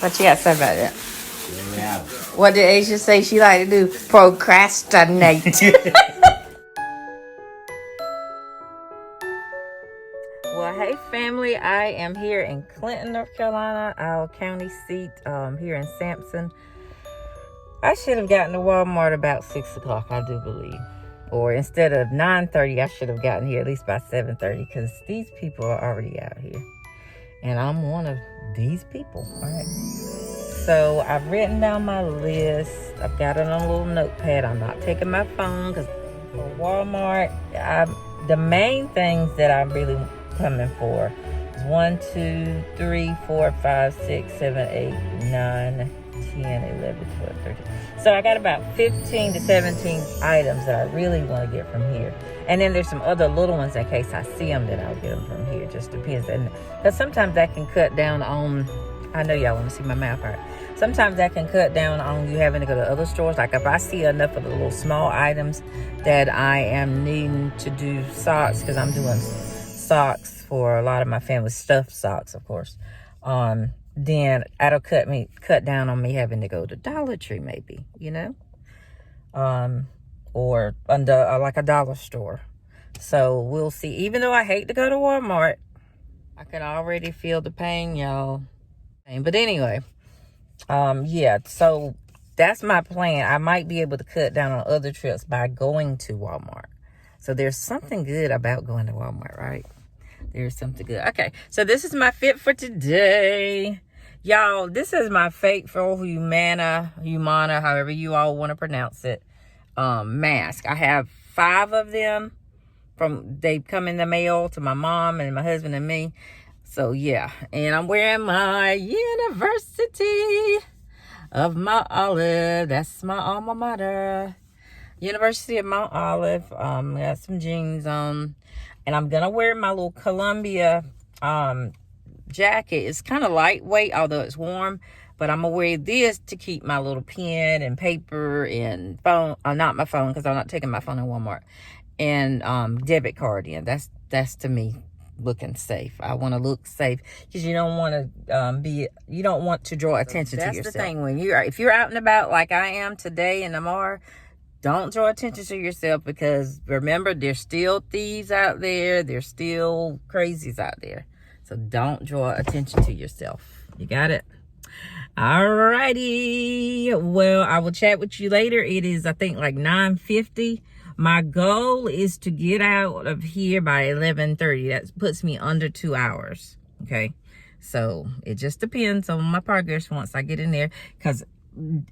What you got to say about that? Yeah. What did Asia say she like to do? Procrastinate. Well, hey family, I am here in Clinton, North Carolina, our county seat here in Sampson. I should have gotten to Walmart about 6 o'clock, I do believe. Or instead of 9:30, I should have gotten here at least by 7:30 because these people are already out here. And I'm one of these people, all right? So I've written down my list. I've got it on a little notepad. I'm not taking my phone because for Walmart, the main things that I'm really coming for is 1, 2, 3, 4, 5, 6, 7, 8, 9, 10, 11, 12, 13. So I got about 15 to 17 items that I really want to get from here. And then there's some other little ones in case I see them, then I'll get them from here. Just depends. And because sometimes that can cut down on, I know y'all want to see my mouth hurt. Sometimes that can cut down on you having to go to other stores. Like if I see enough of the little small items that I am needing to do socks, because I'm doing socks for a lot of my family, stuffed socks, of course. Then that'll cut down on me having to go to Dollar Tree, maybe, you know, or under like a dollar store. So we'll see. Even though I hate to go to Walmart, I can already feel the pain, y'all. But anyway, yeah. So that's my plan. I might be able to cut down on other trips by going to Walmart. So there's something good about going to Walmart, right? There's something good. Okay, so this is my fit for today. Y'all, this is my Fateful Humana, however you all want to pronounce it, mask. I have 5 of them. They come in the mail to my mom and my husband and me. So, yeah. And I'm wearing my University of Mount Olive. That's my alma mater. University of Mount Olive. Got some jeans on. And I'm going to wear my little Columbia jacket. It's kind of lightweight, although it's warm. But I'm going to wear this to keep my little pen and paper and phone. Not my phone, because I'm not taking my phone in Walmart. And debit card in. That's to me looking safe. I want to look safe because you don't want to you don't want to draw attention to yourself. That's the thing. If you're out and about like I am today and tomorrow, don't draw attention to yourself, because remember, there's still thieves out there. There's still crazies out there. So don't draw attention to yourself. You got it? Alrighty. Well, I will chat with you later. It is, I think, like 9:50. My goal is to get out of here by 11:30. That puts me under 2 hours. Okay. So it just depends on my progress once I get in there, because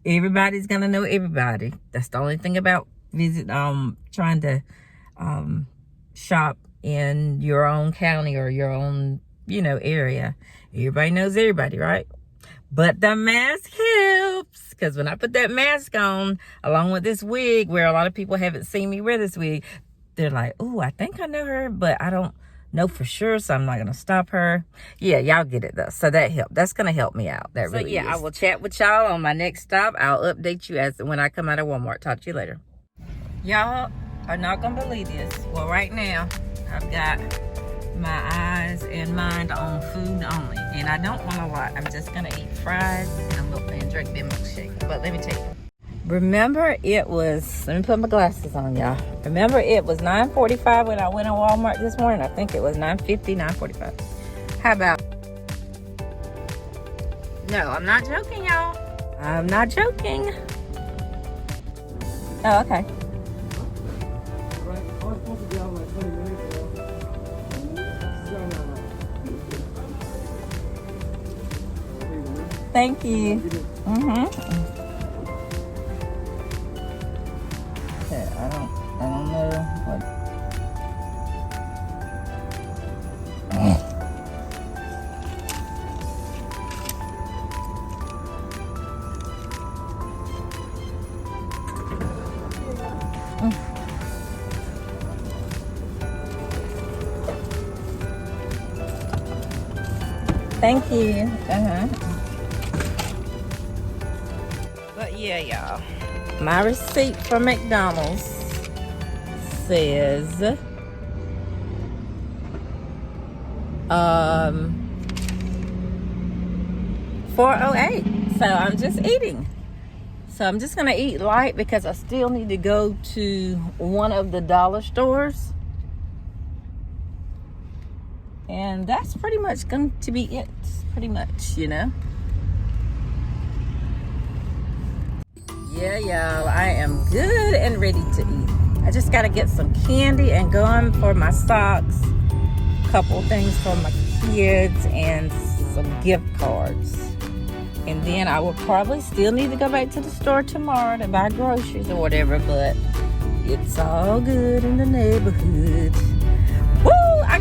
everybody's gonna know everybody. That's the only thing about trying to shop in your own county or your own, area. Everybody knows everybody, right? But the mask helps, because when I put that mask on along with this wig, where a lot of people haven't seen me wear this wig, they're like, oh, I think I know her, but I don't know for sure, so I'm not gonna stop her. Yeah, y'all get it though. So that helped. That's gonna help me out. That really is. I will chat with y'all on my next stop. I'll update you when I come out of Walmart. Talk to you later. Y'all are not gonna believe this. Well, right now I've got my eyes and mind on food only, and I don't want a lot. I'm just gonna eat fries and drink their milkshake. But let me tell you. Remember, it was, let me put my glasses on, y'all. Remember, it was 9:45 when I went on Walmart this morning. I think it was 9:50, 9:45. How about? No, I'm not joking, y'all. I'm not joking. Oh, okay. Thank you. I don't know what. Thank you. But yeah, y'all. My receipt from McDonald's says 4:08. So I'm just eating. So I'm just gonna eat light because I still need to go to one of the dollar stores. And that's pretty much going to be it. Pretty much, you know. Yeah, y'all, I am good and ready to eat. I just gotta get some candy and gum for my socks, a couple things for my kids, and some gift cards. And then I will probably still need to go back to the store tomorrow to buy groceries or whatever, but it's all good in the neighborhood. Woo! I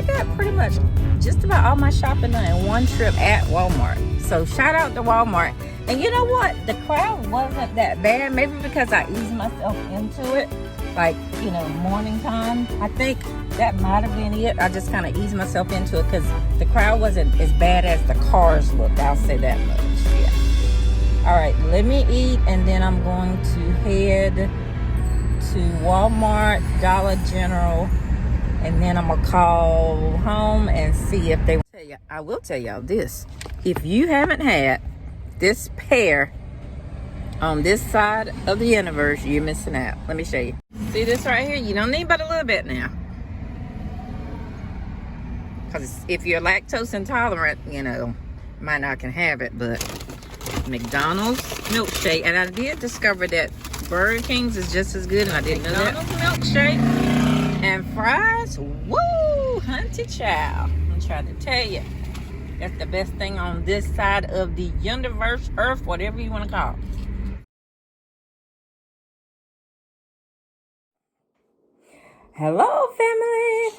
got pretty much just about all my shopping done in one trip at Walmart. So shout out to Walmart. And you know what? The crowd wasn't that bad. Maybe because I eased myself into it. Like, you know, morning time. I think that might have been it. I just kind of eased myself into it because the crowd wasn't as bad as the cars looked. I'll say that much. Yeah. All right, let me eat, and then I'm going to head to Walmart, Dollar General, and then I'm gonna call home and see if they. I will tell y'all this: if you haven't had this pear on this side of the universe, you're missing out. Let me show you. See this right here? You don't need but a little bit now. Because if you're lactose intolerant, you know, might not can have it. But McDonald's milkshake. And I did discover that Burger King's is just as good. And I didn't know that. McDonald's milkshake and fries. Woo! Hunty chow. I'm trying to tell you. That's the best thing on this side of the universe, earth, whatever you want to call it. Hello, family.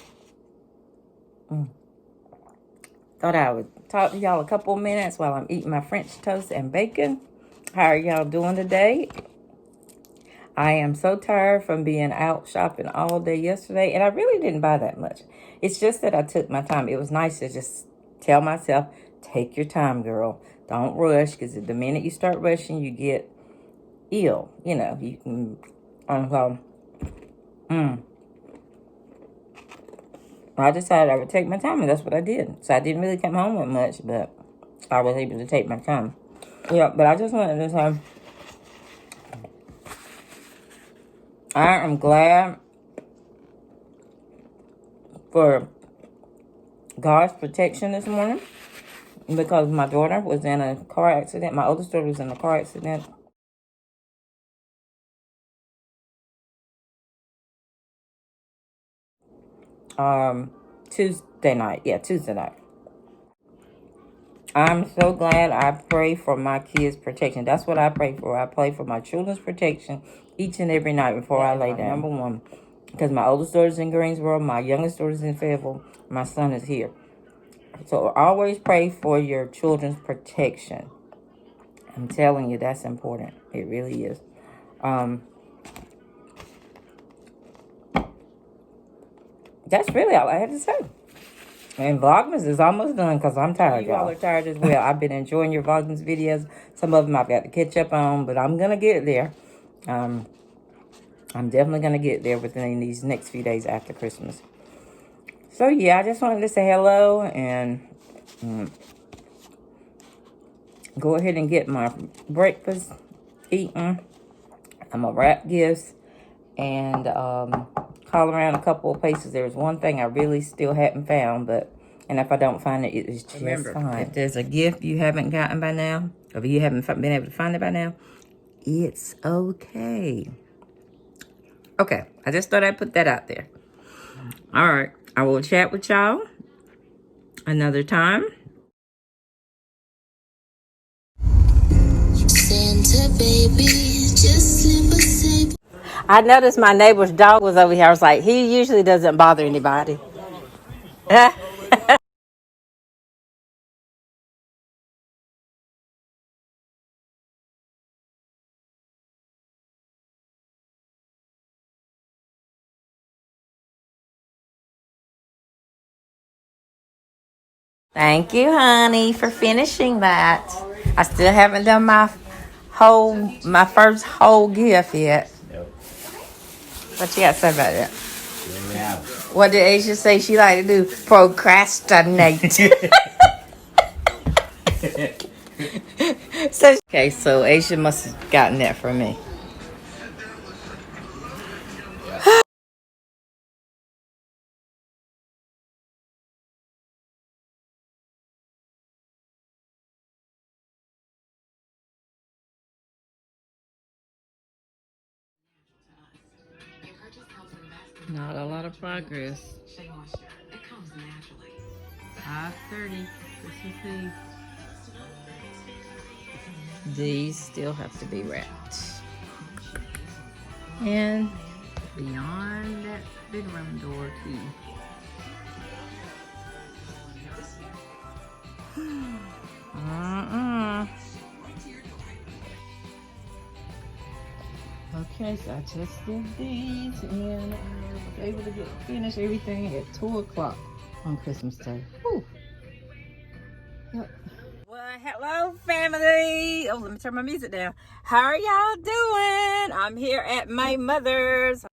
Thought I would talk to y'all a couple minutes while I'm eating my French toast and bacon. How are y'all doing today? I am so tired from being out shopping all day yesterday, and I really didn't buy that much. It's just that I took my time. It was nice to just tell myself, take your time, girl. Don't rush, because the minute you start rushing, you get ill. You know, you can, I decided I would take my time, and that's what I did. So I didn't really come home with much, but I was able to take my time. Yeah, but I just wanted to say, I am glad for God's protection this morning, because my daughter was in a car accident. My oldest daughter was in a car accident. Tuesday night. I'm so glad I pray for my kids' protection. That's what I pray for. I pray for my children's protection each and every night before I lay down. Number one, because my oldest daughter's in Greensboro, my youngest daughter's in Fayetteville, my son is here. So always pray for your children's protection. I'm telling you, that's important. It really is. That's really all I had to say. And Vlogmas is almost done because I'm tired, y'all. You all are tired as well. I've been enjoying your Vlogmas videos. Some of them I've got to catch up on, but I'm going to get there. I'm definitely going to get there within these next few days after Christmas. So, yeah, I just wanted to say hello and go ahead and get my breakfast eaten. I'm going to wrap gifts and call around a couple of places. There's one thing I really still haven't found, and if I don't find it, it is just fine. If there's a gift you haven't gotten by now, or if you haven't been able to find it by now, it's okay. Okay, I just thought I'd put that out there. All right, I will chat with y'all another time. Santa baby, just slip a sip. I noticed my neighbor's dog was over here. I was like, he usually doesn't bother anybody. Thank you, honey, for finishing that. I still haven't done my first whole gift yet. Nope. What you got to say about that? What did Aisha say she like to do? Procrastinate. Okay, so Asia must have gotten that from me. Not a lot of progress. 5:30, Christmas Eve. These still have to be wrapped. And beyond that bedroom door too. Okay, so I just did these and I was able to finish everything at 2 o'clock on Christmas Day. Whew. Yep. Well, hello family. Oh, let me turn my music down. How are y'all doing? I'm here at my mother's.